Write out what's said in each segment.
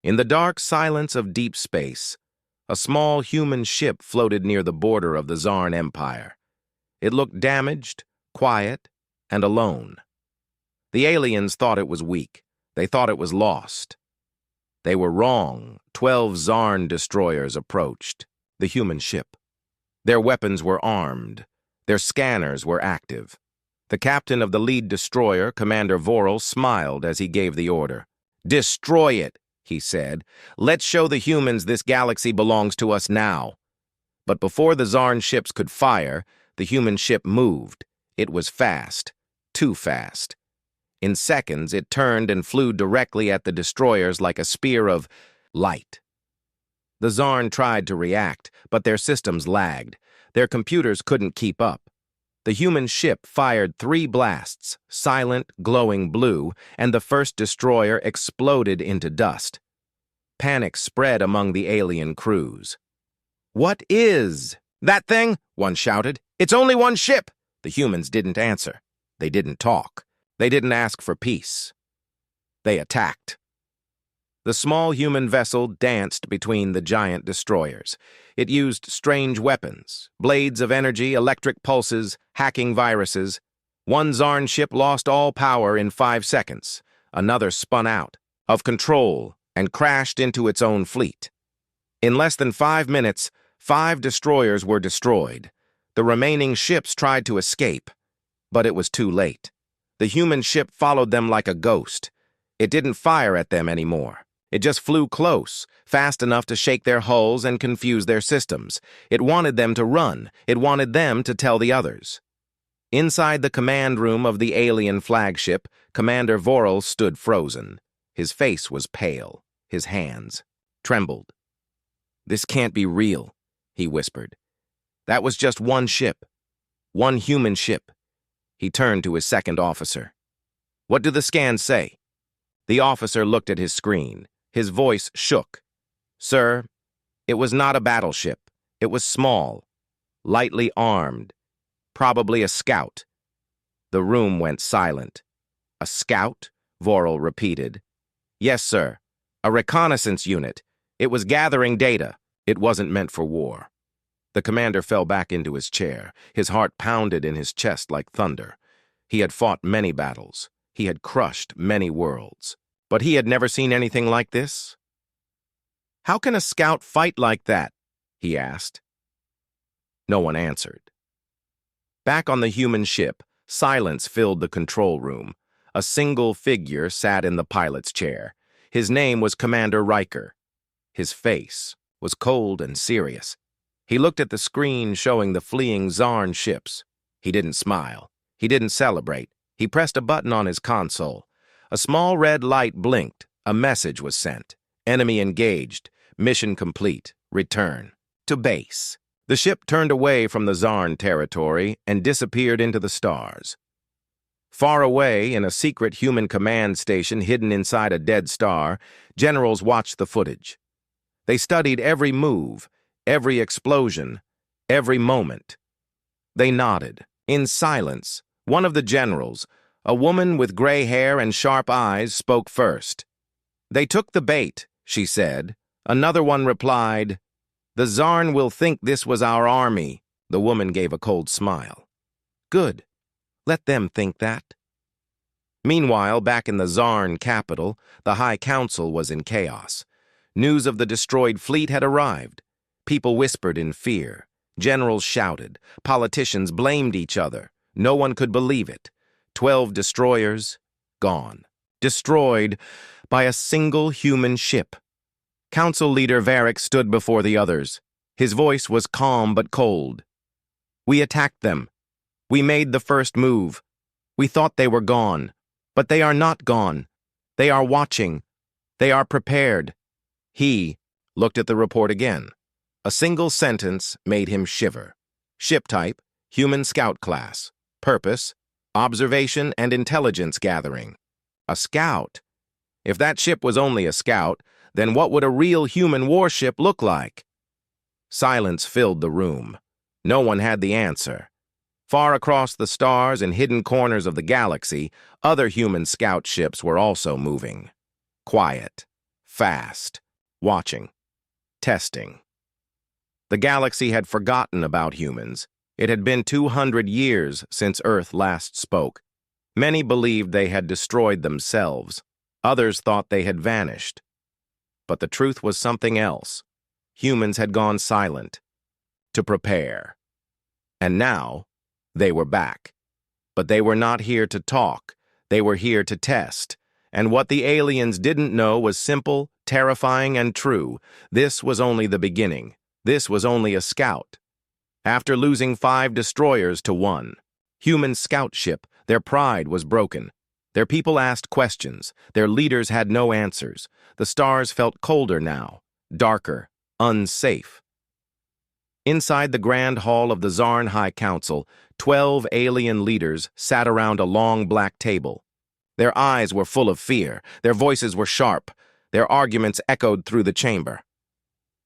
In the dark silence of deep space, a small human ship floated near the border of the Zarn Empire. It looked damaged, quiet, and alone. The aliens thought it was weak. They thought it was lost. They were wrong. 12 Zarn destroyers approached the human ship. Their weapons were armed. Their scanners were active. The captain of the lead destroyer, Commander Vorel, smiled as he gave the order. "Destroy it," he said. "Let's show the humans this galaxy belongs to us now." But before the Zarn ships could fire, the human ship moved. It was fast. Too fast. In seconds, it turned and flew directly at the destroyers like a spear of light. The Zarn tried to react, but their systems lagged. Their computers couldn't keep up. The human ship fired 3 blasts, silent, glowing blue, and the first destroyer exploded into dust. Panic spread among the alien crews. "What is that thing?" one shouted. "It's only one ship!" The humans didn't answer. They didn't talk. They didn't ask for peace. They attacked. The small human vessel danced between the giant destroyers. It used strange weapons, blades of energy, electric pulses, hacking viruses. One Zarn ship lost all power in 5 seconds. Another spun out of control and crashed into its own fleet. In less than 5 minutes, 5 destroyers were destroyed. The remaining ships tried to escape, but it was too late. The human ship followed them like a ghost. It didn't fire at them anymore. It just flew close, fast enough to shake their hulls and confuse their systems. It wanted them to run. It wanted them to tell the others. Inside the command room of the alien flagship, Commander Vorel stood frozen. His face was pale. His hands trembled. "This can't be real," he whispered. "That was just one ship. One human ship." He turned to his second officer. "What do the scans say?" The officer looked at his screen. His voice shook. "Sir, it was not a battleship. It was small, lightly armed, probably a scout." The room went silent. "A scout?" Vorel repeated. "Yes, sir. A reconnaissance unit. It was gathering data. It wasn't meant for war." The commander fell back into his chair. His heart pounded in his chest like thunder. He had fought many battles. He had crushed many worlds. But he had never seen anything like this. "How can a scout fight like that?" he asked. No one answered. Back on the human ship, silence filled the control room. A single figure sat in the pilot's chair. His name was Commander Riker. His face was cold and serious. He looked at the screen showing the fleeing Zarn ships. He didn't smile. He didn't celebrate. He pressed a button on his console. A small red light blinked. A message was sent. Enemy engaged. Mission complete. Return to base. The ship turned away from the Zarn territory and disappeared into the stars. Far away, in a secret human command station hidden inside a dead star, generals watched the footage. They studied every move, every explosion, every moment. They nodded. In silence, one of the generals, a woman with gray hair and sharp eyes, spoke first. "They took the bait," she said. Another one replied, "The Zarn will think this was our army." The woman gave a cold smile. "Good. Let them think that." Meanwhile, back in the Zarn capital, the High Council was in chaos. News of the destroyed fleet had arrived. People whispered in fear. Generals shouted. Politicians blamed each other. No one could believe it. 12 destroyers, gone. Destroyed by a single human ship. Council leader Varric stood before the others. His voice was calm but cold. "We attacked them. We made the first move. We thought they were gone. But they are not gone. They are watching. They are prepared." He looked at the report again. A single sentence made him shiver. Ship type, human scout class. Purpose, observation and intelligence gathering. A scout? If that ship was only a scout, then what would a real human warship look like? Silence filled the room. No one had the answer. Far across the stars and hidden corners of the galaxy, other human scout ships were also moving. Quiet, fast, watching, testing. The galaxy had forgotten about humans. It had been 200 years since Earth last spoke. Many believed they had destroyed themselves. Others thought they had vanished. But the truth was something else. Humans had gone silent, to prepare. And now, they were back. But they were not here to talk. They were here to test. And what the aliens didn't know was simple, terrifying, and true. This was only the beginning. This was only a scout. After losing 5 destroyers to 1, human scout ship, their pride was broken. Their people asked questions. Their leaders had no answers. The stars felt colder now, darker, unsafe. Inside the grand hall of the Zarn High Council, 12 alien leaders sat around a long black table. Their eyes were full of fear. Their voices were sharp. Their arguments echoed through the chamber.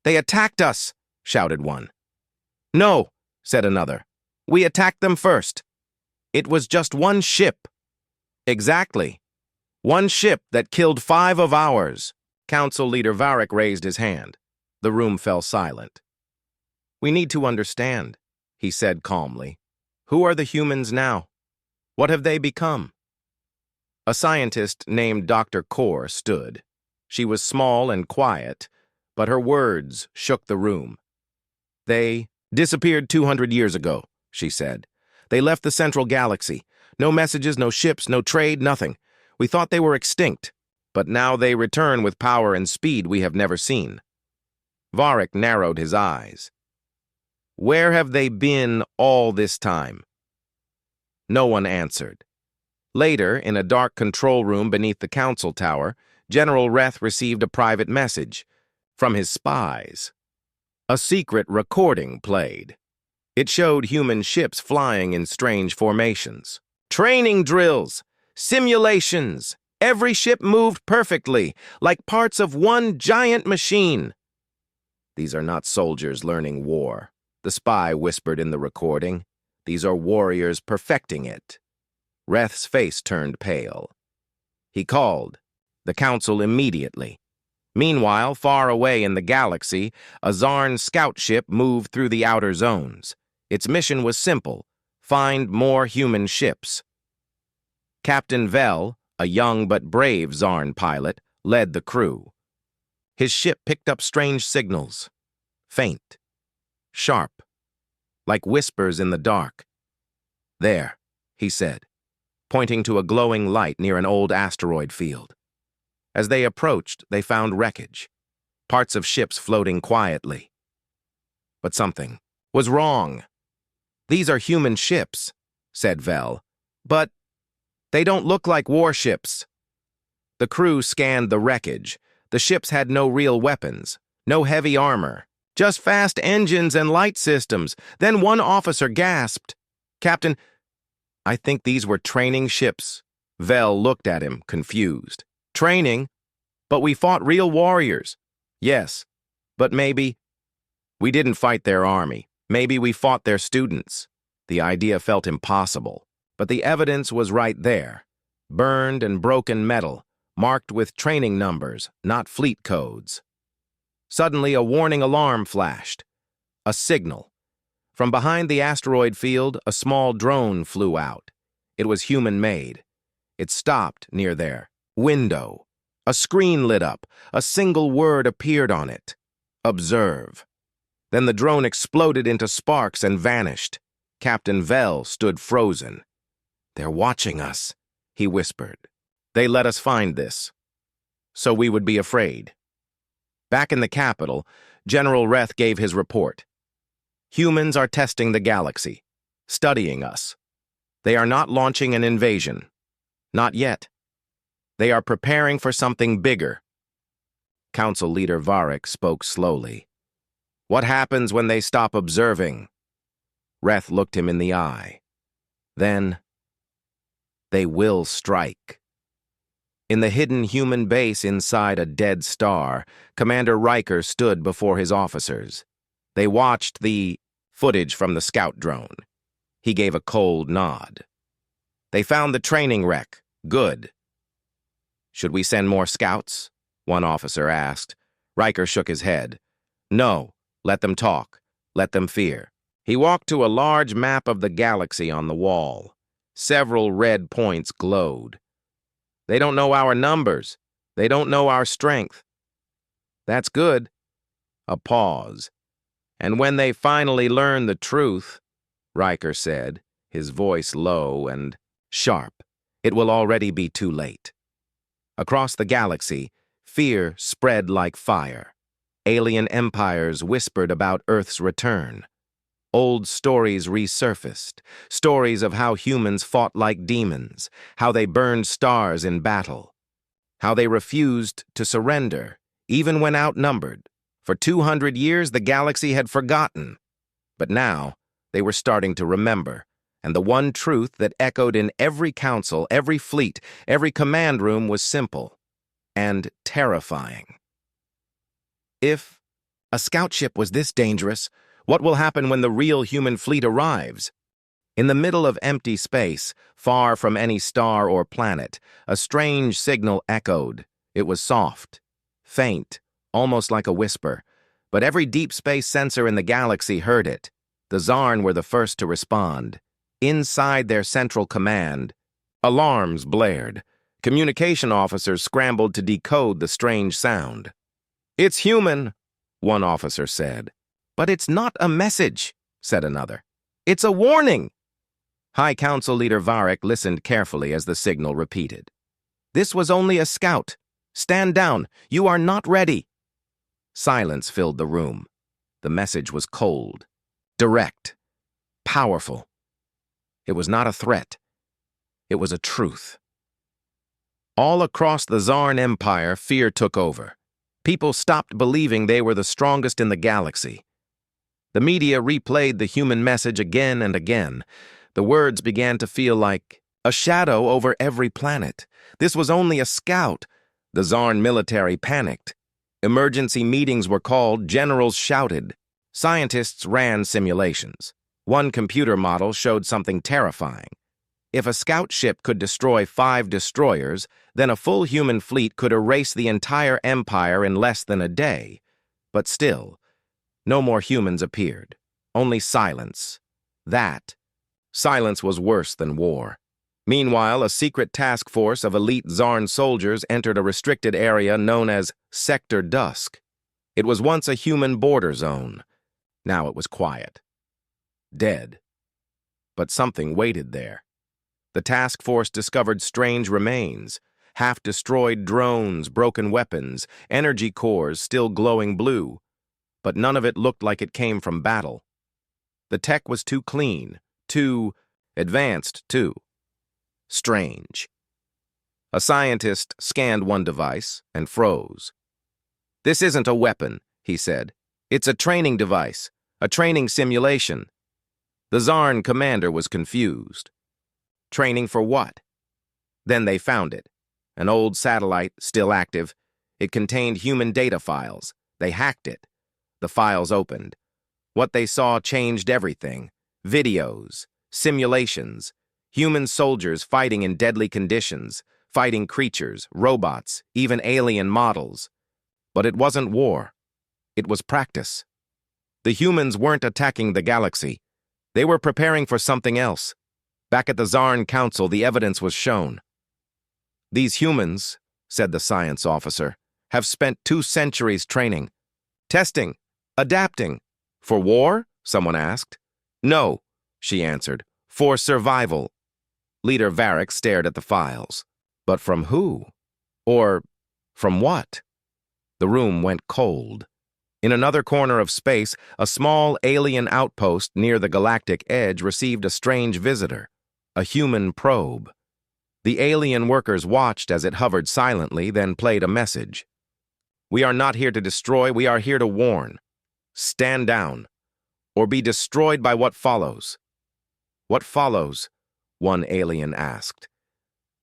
"They attacked us," shouted one. "No," said another. "We attacked them first. It was just one ship." "Exactly. One ship that killed 5 of ours." Council leader Varric raised his hand. The room fell silent. "We need to understand," he said calmly. "Who are the humans now? What have they become?" A scientist named Dr. Kaur stood. She was small and quiet, but her words shook the room. "They disappeared 200 years ago," she said. "They left the central galaxy. No messages, no ships, no trade, nothing. We thought they were extinct, but now they return with power and speed we have never seen." Varric narrowed his eyes. "Where have they been all this time?" No one answered. Later, in a dark control room beneath the council tower, General Reth received a private message from his spies. A secret recording played. It showed human ships flying in strange formations. Training drills, simulations. Every ship moved perfectly, like parts of one giant machine. "These are not soldiers learning war," the spy whispered in the recording. "These are warriors perfecting it." Reth's face turned pale. He called the council immediately. Meanwhile, far away in the galaxy, a Zarn scout ship moved through the outer zones. Its mission was simple: find more human ships. Captain Vel, a young but brave Zarn pilot, led the crew. His ship picked up strange signals. Faint. Sharp. Like whispers in the dark. "There," he said, pointing to a glowing light near an old asteroid field. As they approached, they found wreckage, parts of ships floating quietly. But something was wrong. "These are human ships," said Vel, "but they don't look like warships." The crew scanned the wreckage. The ships had no real weapons, no heavy armor, just fast engines and light systems. Then one officer gasped, "Captain, I think these were training ships." Vel looked at him, confused. "Training? But we fought real warriors." "Yes, but maybe we didn't fight their army. Maybe we fought their students." The idea felt impossible, but the evidence was right there. Burned and broken metal, marked with training numbers, not fleet codes. Suddenly, a warning alarm flashed. A signal. From behind the asteroid field, a small drone flew out. It was human-made. It stopped near their window. A screen lit up. A single word appeared on it: "Observe." Then the drone exploded into sparks and vanished. Captain Vel stood frozen. "They're watching us," he whispered. "They let us find this, so we would be afraid." Back in the capital, General Reth gave his report. "Humans are testing the galaxy, studying us. They are not launching an invasion. Not yet. They are preparing for something bigger." Council leader Varric spoke slowly. "What happens when they stop observing?" Reth looked him in the eye. "Then they will strike." In the hidden human base inside a dead star, Commander Riker stood before his officers. They watched the footage from the scout drone. He gave a cold nod. "They found the training wreck. Good. Should we send more scouts?" one officer asked. Riker shook his head. No, let them talk. Let them fear. He walked to a large map of the galaxy on the wall. Several red points glowed. They don't know our numbers. They don't know our strength. That's good. A pause. And when they finally learn the truth, Riker said, his voice low and sharp, it will already be too late. Across the galaxy, fear spread like fire. Alien empires whispered about Earth's return. Old stories resurfaced, stories of how humans fought like demons, how they burned stars in battle, how they refused to surrender, even when outnumbered. For 200 years, the galaxy had forgotten. But now, they were starting to remember, and the one truth that echoed in every council, every fleet, every command room was simple and terrifying. If a scout ship was this dangerous, what will happen when the real human fleet arrives? In the middle of empty space, far from any star or planet, a strange signal echoed. It was soft, faint, almost like a whisper, but every deep space sensor in the galaxy heard it. The Zarn were the first to respond. Inside their central command, alarms blared. Communication officers scrambled to decode the strange sound. "It's human," one officer said. "But it's not a message," said another. "It's a warning." High Council Leader Varric listened carefully as the signal repeated. "This was only a scout. Stand down. You are not ready." Silence filled the room. The message was cold, direct, powerful. It was not a threat. It was a truth. All across the Zarn Empire, fear took over. People stopped believing they were the strongest in the galaxy. The media replayed the human message again and again. The words began to feel like a shadow over every planet. This was only a scout. The Zarn military panicked. Emergency meetings were called, generals shouted. Scientists ran simulations. One computer model showed something terrifying. If a scout ship could destroy 5 destroyers, then a full human fleet could erase the entire empire in less than a day. But still, no more humans appeared. Only silence. That silence was worse than war. Meanwhile, a secret task force of elite Zarn soldiers entered a restricted area known as Sector Dusk. It was once a human border zone. Now it was quiet. Dead. But something waited there. The task force discovered strange remains, half-destroyed drones, broken weapons, energy cores still glowing blue. But none of it looked like it came from battle. The tech was too clean, too advanced, too strange. A scientist scanned one device and froze. "This isn't a weapon," he said. "It's a training device, a training simulation." The Zarn commander was confused. Training for what? Then they found it. An old satellite, still active. It contained human data files. They hacked it. The files opened. What they saw changed everything. Videos, simulations, human soldiers fighting in deadly conditions, fighting creatures, robots, even alien models. But it wasn't war. It was practice. The humans weren't attacking the galaxy. They were preparing for something else. Back at the Zarn Council, the evidence was shown. "These humans," said the science officer, "have spent 2 centuries training, testing, adapting." "For war?" someone asked. "No," she answered. "For survival." Leader Varric stared at the files. But from who? Or from what? The room went cold. In another corner of space, a small alien outpost near the galactic edge received a strange visitor. A human probe. The alien workers watched as it hovered silently, then played a message. "We are not here to destroy, we are here to warn. Stand down, or be destroyed by what follows." "What follows?" one alien asked.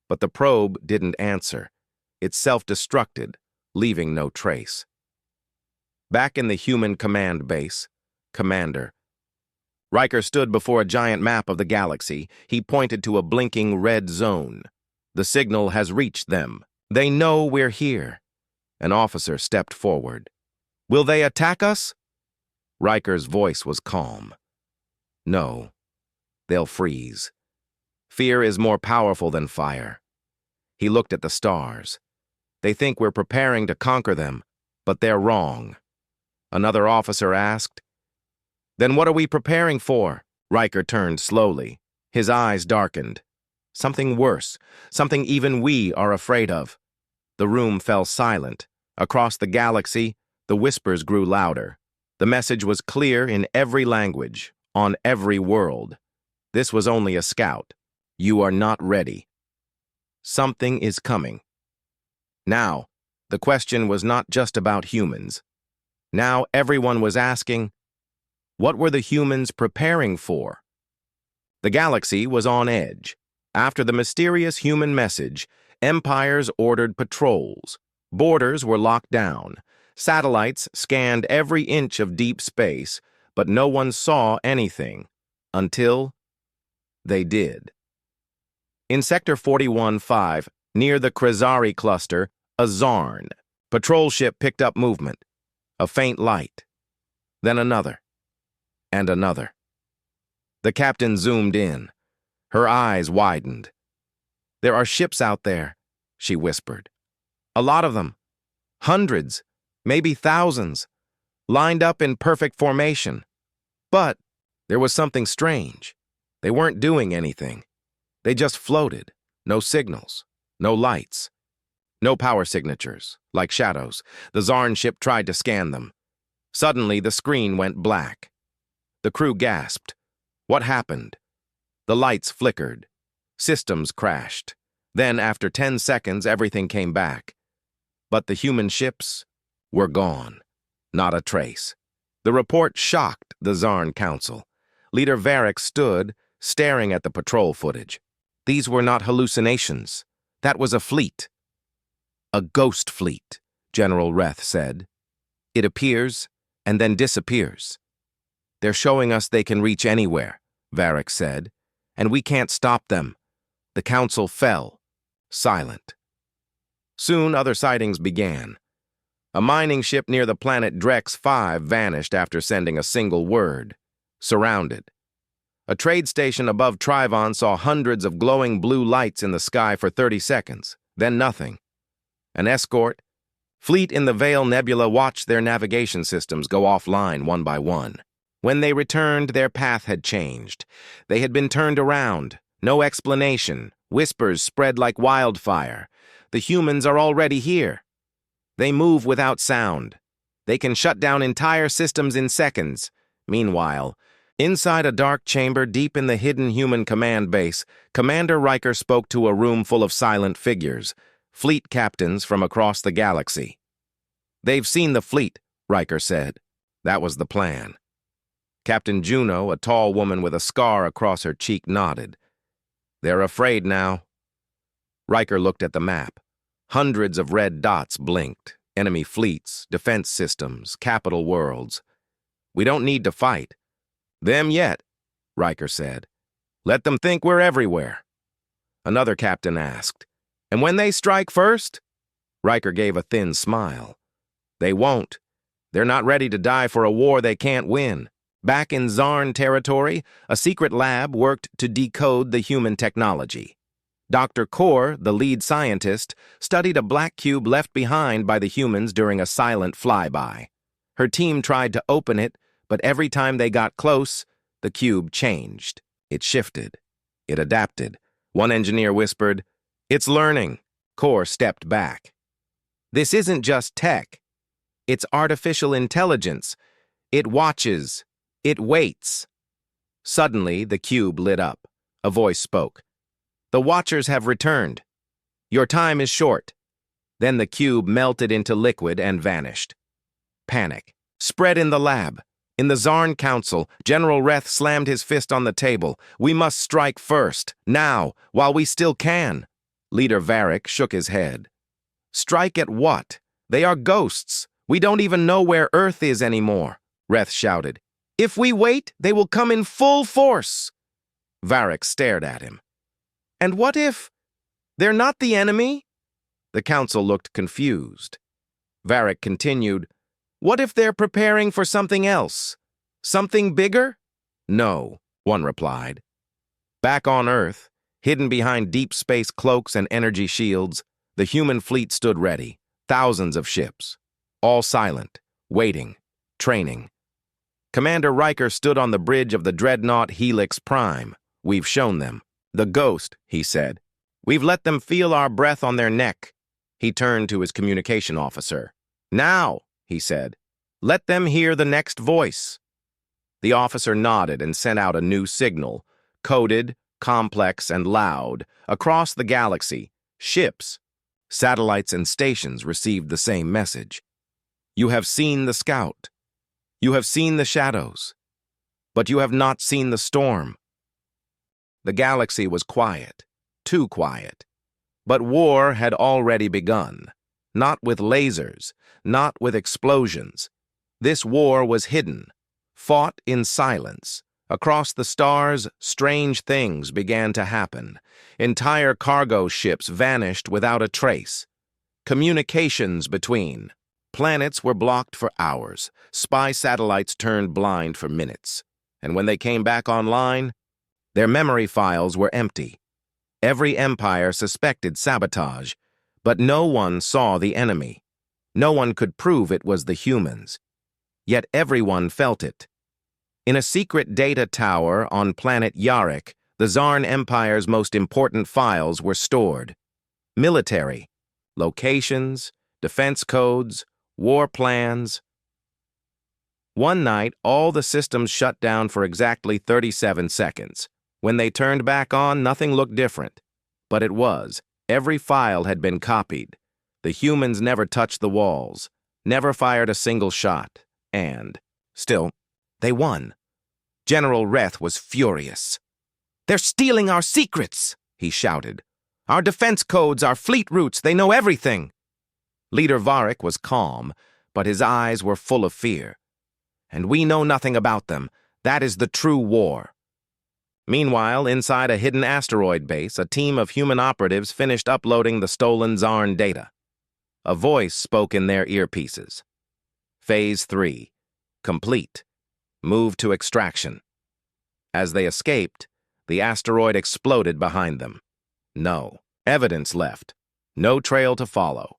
But the probe didn't answer. It self-destructed, leaving no trace. Back in the human command base, Commander Riker stood before a giant map of the galaxy. He pointed to a blinking red zone. "The signal has reached them. They know we're here." An officer stepped forward. "Will they attack us?" Riker's voice was calm. "No, they'll freeze. Fear is more powerful than fire." He looked at the stars. "They think we're preparing to conquer them, but they're wrong." Another officer asked, "Then what are we preparing for?" Riker turned slowly. His eyes darkened. "Something worse, something even we are afraid of." The room fell silent. Across the galaxy, the whispers grew louder. The message was clear in every language, on every world. This was only a scout. You are not ready. Something is coming. Now, the question was not just about humans. Now everyone was asking, what were the humans preparing for? The galaxy was on edge. After the mysterious human message, empires ordered patrols. Borders were locked down. Satellites scanned every inch of deep space, but no one saw anything. Until they did. In Sector 41-5, near the Krezari cluster, a Zarn patrol ship picked up movement. A faint light. Then another. And another. The captain zoomed in. Her eyes widened. "There are ships out there," she whispered. "A lot of them. Hundreds, maybe thousands, lined up in perfect formation. But there was something strange. They weren't doing anything. They just floated. No signals. No lights. No power signatures, like shadows. The Zarn ship tried to scan them. Suddenly, the screen went black. The crew gasped. What happened? The lights flickered. Systems crashed. Then, after 10 seconds, everything came back. But the human ships were gone. Not a trace. The report shocked the Zarn Council. Leader Varric stood, staring at the patrol footage. These were not hallucinations. That was a fleet. "A ghost fleet," General Reth said. "It appears and then disappears." "They're showing us they can reach anywhere," Varric said, "and we can't stop them." The council fell, silent. Soon other sightings began. A mining ship near the planet Drex 5 vanished after sending a single word. Surrounded. A trade station above Trivon saw hundreds of glowing blue lights in the sky for 30 seconds, then nothing. An escort, fleet in the Veil Nebula watched their navigation systems go offline one by one. When they returned, their path had changed. They had been turned around. No explanation. Whispers spread like wildfire. The humans are already here. They move without sound. They can shut down entire systems in seconds. Meanwhile, inside a dark chamber deep in the hidden human command base, Commander Riker spoke to a room full of silent figures, fleet captains from across the galaxy. "They've seen the fleet," Riker said. That was the plan. Captain Juno, a tall woman with a scar across her cheek, nodded. "They're afraid now." Riker looked at the map. Hundreds of red dots blinked. Enemy fleets, defense systems, capital worlds. "We don't need to fight them yet," Riker said. "Let them think we're everywhere." Another captain asked, "And when they strike first?" Riker gave a thin smile. "They won't. They're not ready to die for a war they can't win." Back in Zarn territory, a secret lab worked to decode the human technology. Dr. Kor, the lead scientist, studied a black cube left behind by the humans during a silent flyby. Her team tried to open it, but every time they got close, the cube changed. It shifted. It adapted. One engineer whispered, "It's learning." Kor stepped back. "This isn't just tech. It's artificial intelligence. It watches. It waits." Suddenly, the cube lit up. A voice spoke. "The Watchers have returned. Your time is short." Then the cube melted into liquid and vanished. Panic spread in the lab. In the Zarn Council, General Reth slammed his fist on the table. "We must strike first, now, while we still can." Leader Varric shook his head. "Strike at what? They are ghosts. We don't even know where Earth is anymore," Reth shouted. "If we wait, they will come in full force." Varric stared at him. "And what if they're not the enemy?" The council looked confused. Varric continued, "What if they're preparing for something else? Something bigger?" "No," one replied. Back on Earth, hidden behind deep space cloaks and energy shields, the human fleet stood ready, thousands of ships, all silent, waiting, training. Commander Riker stood on the bridge of the dreadnought Helix Prime. "We've shown them. The Ghost," he said. "We've let them feel our breath on their neck." He turned to his communication officer. "Now," he said, "let them hear the next voice." The officer nodded and sent out a new signal, coded, complex, and loud. Across the galaxy, ships, satellites, and stations received the same message. "You have seen the Scout. You have seen the shadows. But you have not seen the storm." The galaxy was quiet, too quiet. But war had already begun. Not with lasers, not with explosions. This war was hidden, fought in silence. Across the stars, strange things began to happen. Entire cargo ships vanished without a trace. Communications between planets were blocked for hours. Spy satellites turned blind for minutes. And when they came back online, their memory files were empty. Every empire suspected sabotage, but no one saw the enemy. No one could prove it was the humans. Yet everyone felt it. In a secret data tower on planet Yarrick, the Zarn Empire's most important files were stored. Military, locations, defense codes, war plans. One night, all the systems shut down for exactly 37 seconds. When they turned back on, nothing looked different. But it was. Every file had been copied. The humans never touched the walls, never fired a single shot, and, still, they won. General Reth was furious. "They're stealing our secrets," he shouted. "Our defense codes, our fleet routes, they know everything." Leader Varric was calm, but his eyes were full of fear. "And we know nothing about them. That is the true war." Meanwhile, inside a hidden asteroid base, a team of human operatives finished uploading the stolen Zarn data. A voice spoke in their earpieces. Phase 3. Complete. Move to extraction. As they escaped, the asteroid exploded behind them. No evidence left. No trail to follow.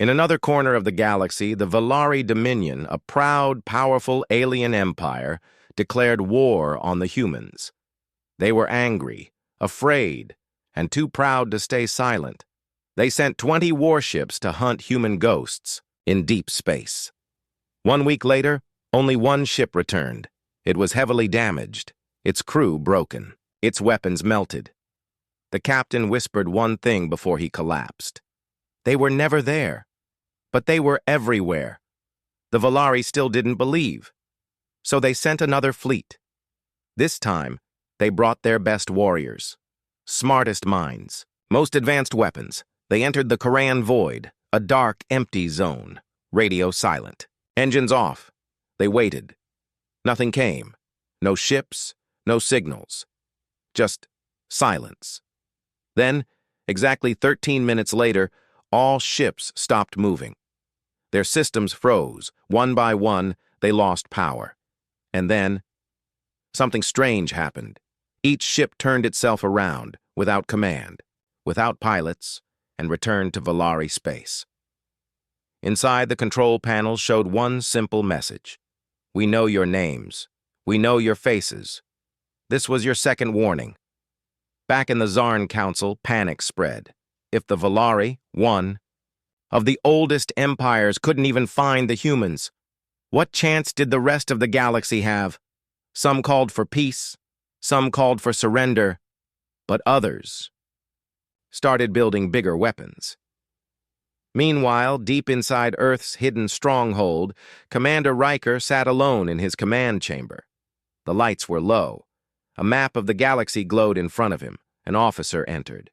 In another corner of the galaxy, the Valari Dominion, a proud, powerful alien empire, declared war on the humans. They were angry, afraid, and too proud to stay silent. They sent 20 warships to hunt human ghosts in deep space. 1 week later, only one ship returned. It was heavily damaged, its crew broken, its weapons melted. The captain whispered one thing before he collapsed. They were never there, but they were everywhere. The Valari still didn't believe. So they sent another fleet. This time, they brought their best warriors, smartest minds, most advanced weapons. They entered the Koran Void, a dark, empty zone, radio silent, engines off. They waited. Nothing came. No ships, no signals. Just silence. Then, exactly 13 minutes later, all ships stopped moving. Their systems froze. One by one, they lost power. And then, something strange happened. Each ship turned itself around, without command, without pilots, and returned to Valari space. Inside, the control panel showed one simple message. "We know your names. We know your faces. This was your second warning." Back in the Zarn Council, panic spread. If the Valari, one of the oldest empires, couldn't even find the humans, what chance did the rest of the galaxy have? Some called for peace, some called for surrender, but others started building bigger weapons. Meanwhile, deep inside Earth's hidden stronghold, Commander Riker sat alone in his command chamber. The lights were low. A map of the galaxy glowed in front of him. An officer entered.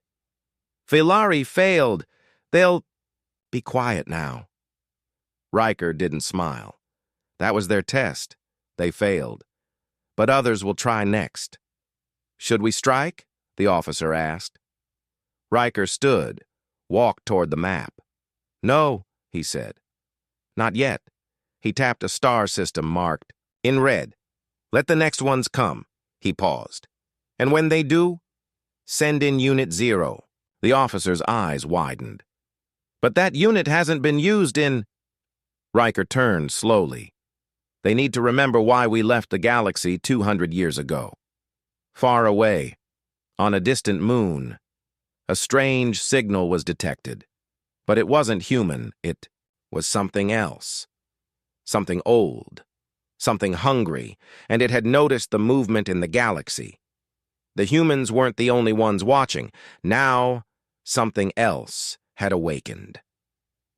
"Valari failed. They'll..." "Be quiet now." Riker didn't smile. That was their test. They failed. But others will try next. "Should we strike?" the officer asked. Riker stood, walked toward the map. "No," he said. Not yet. He tapped a star system marked in red. Let the next ones come. He paused. And when they do, send in Unit 0. The officer's eyes widened. But that unit hasn't been used in... Riker turned slowly. They need to remember why we left the galaxy 200 years ago. Far away, on a distant moon, a strange signal was detected. But it wasn't human, it was something else. Something old, something hungry, and it had noticed the movement in the galaxy. The humans weren't the only ones watching. Now, something else had awakened.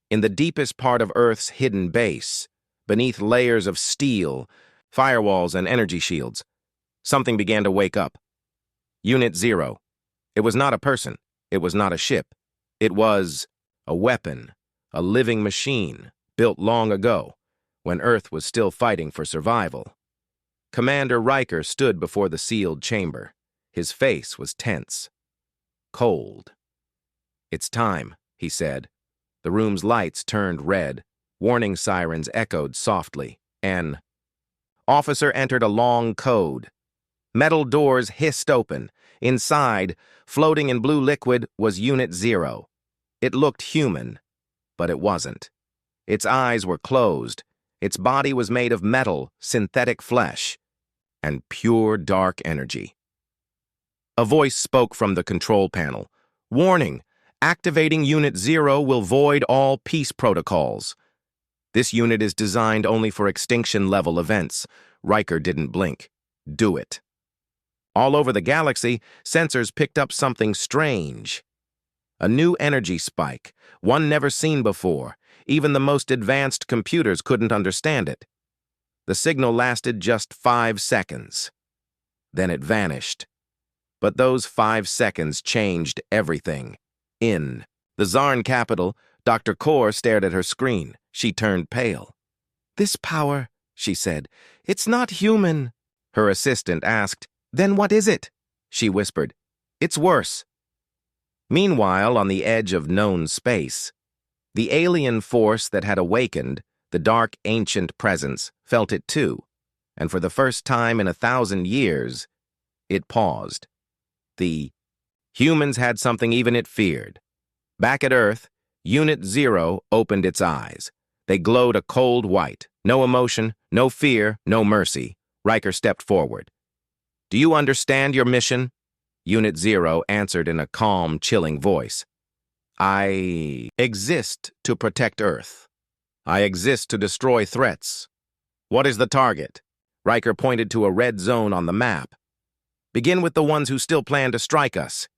In the deepest part of Earth's hidden base, beneath layers of steel, firewalls, and energy shields, something began to wake up. Unit 0. It was not a person. It was not a ship. It was a weapon, a living machine, built long ago, when Earth was still fighting for survival. Commander Riker stood before the sealed chamber. His face was tense, cold. "It's time," he said. The room's lights turned red. Warning sirens echoed softly. An officer entered a long code. Metal doors hissed open. Inside, floating in blue liquid, was Unit 0. It looked human, but it wasn't. Its eyes were closed. Its body was made of metal, synthetic flesh, and pure dark energy. A voice spoke from the control panel. "Warning! Activating Unit 0 will void all peace protocols. This unit is designed only for extinction-level events." Riker didn't blink. "Do it." All over the galaxy, sensors picked up something strange. A new energy spike, one never seen before. Even the most advanced computers couldn't understand it. The signal lasted just 5 seconds. Then it vanished. But those 5 seconds changed everything. In the Zarn capital, Dr. Kaur stared at her screen. She turned pale. "This power," she said, "it's not human." Her assistant asked, "Then what is it?" She whispered, "It's worse." Meanwhile, on the edge of known space, the alien force that had awakened, the dark ancient presence, felt it too, and for the first time in 1,000 years, it paused. The humans had something even it feared. Back at Earth, Unit 0 opened its eyes. They glowed a cold white. No emotion, no fear, no mercy. Riker stepped forward. "Do you understand your mission?" Unit 0 answered in a calm, chilling voice. "I exist to protect Earth. I exist to destroy threats. What is the target?" Riker pointed to a red zone on the map. "Begin with the ones who still plan to strike us."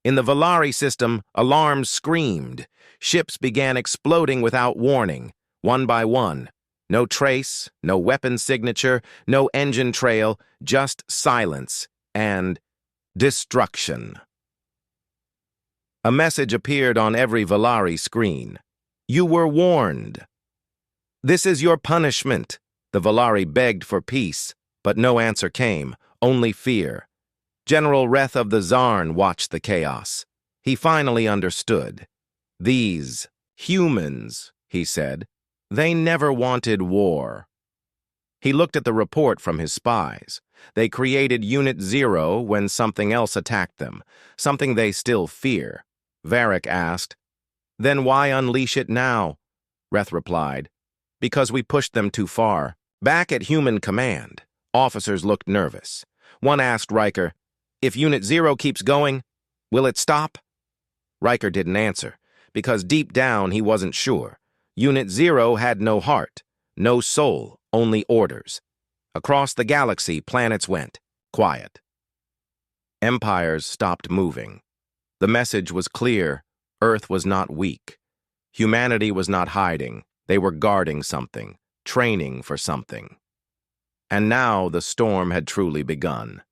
In the Valari system, alarms screamed. Ships began exploding without warning, one by one. No trace, no weapon signature, no engine trail, just silence and destruction. A message appeared on every Valari screen. "You were warned. This is your punishment." The Valari begged for peace, but no answer came, only fear. General Reth of the Zarn watched the chaos. He finally understood. "These humans," he said, "they never wanted war." He looked at the report from his spies. They created Unit 0 when something else attacked them, something they still fear. Varric asked, "Then why unleash it now?" Reth replied, "Because we pushed them too far." Back at Human Command, officers looked nervous. One asked Riker, "If Unit 0 keeps going, will it stop?" Riker didn't answer, because deep down he wasn't sure. Unit 0 had no heart, no soul, only orders. Across the galaxy, planets went quiet. Empires stopped moving. The message was clear. Earth was not weak. Humanity was not hiding. They were guarding something, training for something. And now the storm had truly begun.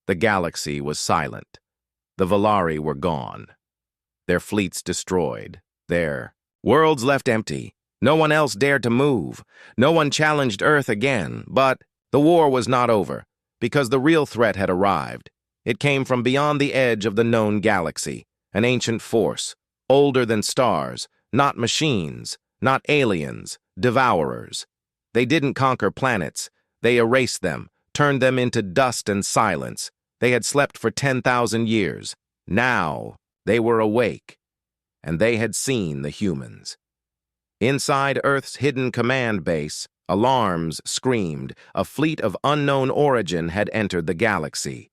The galaxy was silent. The Valari were gone. Their fleets destroyed. Their worlds left empty. No one else dared to move. No one challenged Earth again. But the war was not over, because the real threat had arrived. It came from beyond the edge of the known galaxy, an ancient force, older than stars, not machines, not aliens, devourers. They didn't conquer planets. They erased them, turned them into dust and silence. They had slept for 10,000 years. Now they were awake, and they had seen the humans. Inside Earth's hidden command base, alarms screamed. A fleet of unknown origin had entered the galaxy.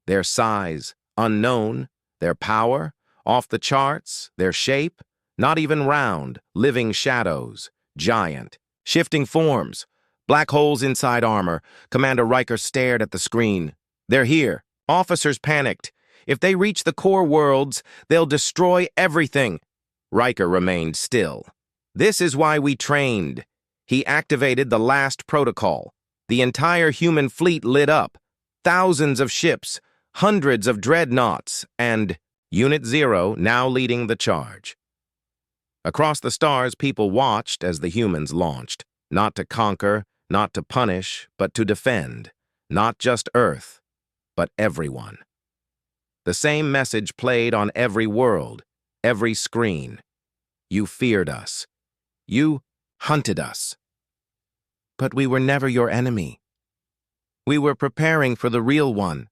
Their size, unknown. Their power, off the charts. Their shape, not even round. Living shadows, giant, shifting forms. Black holes inside armor. Commander Riker stared at the screen. They're here. Officers panicked. If they reach the core worlds, they'll destroy everything. Riker remained still. This is why we trained. He activated the last protocol. The entire human fleet lit up. Thousands of ships, hundreds of dreadnoughts, and Unit Zero now leading the charge. Across the stars, people watched as the humans launched. Not to conquer, not to punish, but to defend. Not just Earth, but everyone. The same message played on every world, every screen. You feared us. You hunted us. But we were never your enemy. We were preparing for the real one.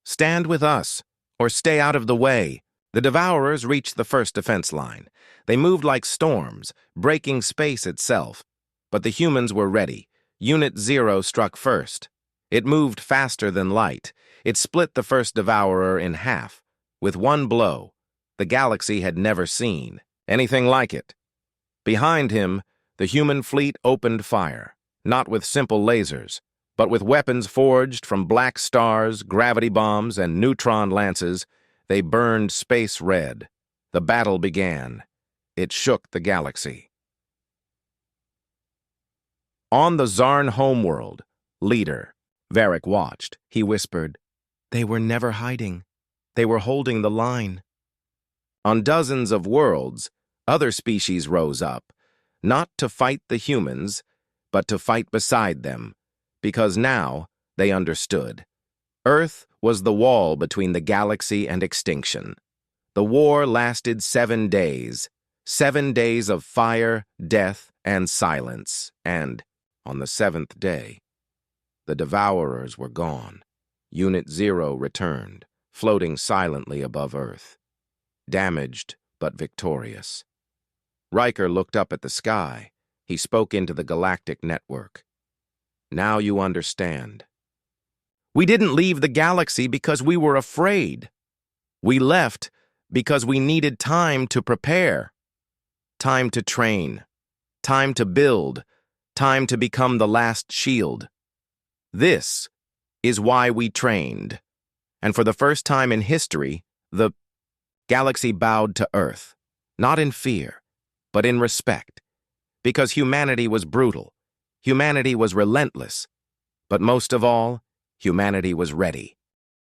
Stand with us, or stay out of the way. The Devourers reached the first defense line. They moved like storms, breaking space itself. But the humans were ready. Unit Zero struck first. It moved faster than light. It split the first Devourer in half. With one blow, the galaxy had never seen anything like it. Behind him, the human fleet opened fire, not with simple lasers, but with weapons forged from black stars, gravity bombs, and neutron lances. They burned space red. The battle began. It shook the galaxy. On the Zarn homeworld, Leader, Varric watched. He whispered, "They were never hiding. They were holding the line." On dozens of worlds, other species rose up, not to fight the humans, but to fight beside them, because now they understood. Earth was the wall between the galaxy and extinction. The war lasted 7 days, 7 days of fire, death, and silence, and, on the 7th day, the Devourers were gone. Unit Zero returned, floating silently above Earth. Damaged, but victorious. Riker looked up at the sky. He spoke into the galactic network. "Now you understand. We didn't leave the galaxy because we were afraid. We left because we needed time to prepare. Time to train. Time to build. Time to become the last shield. This is why we trained." And for the first time in history, the galaxy bowed to Earth, not in fear, but in respect, because humanity was brutal, humanity was relentless, but most of all, humanity was ready.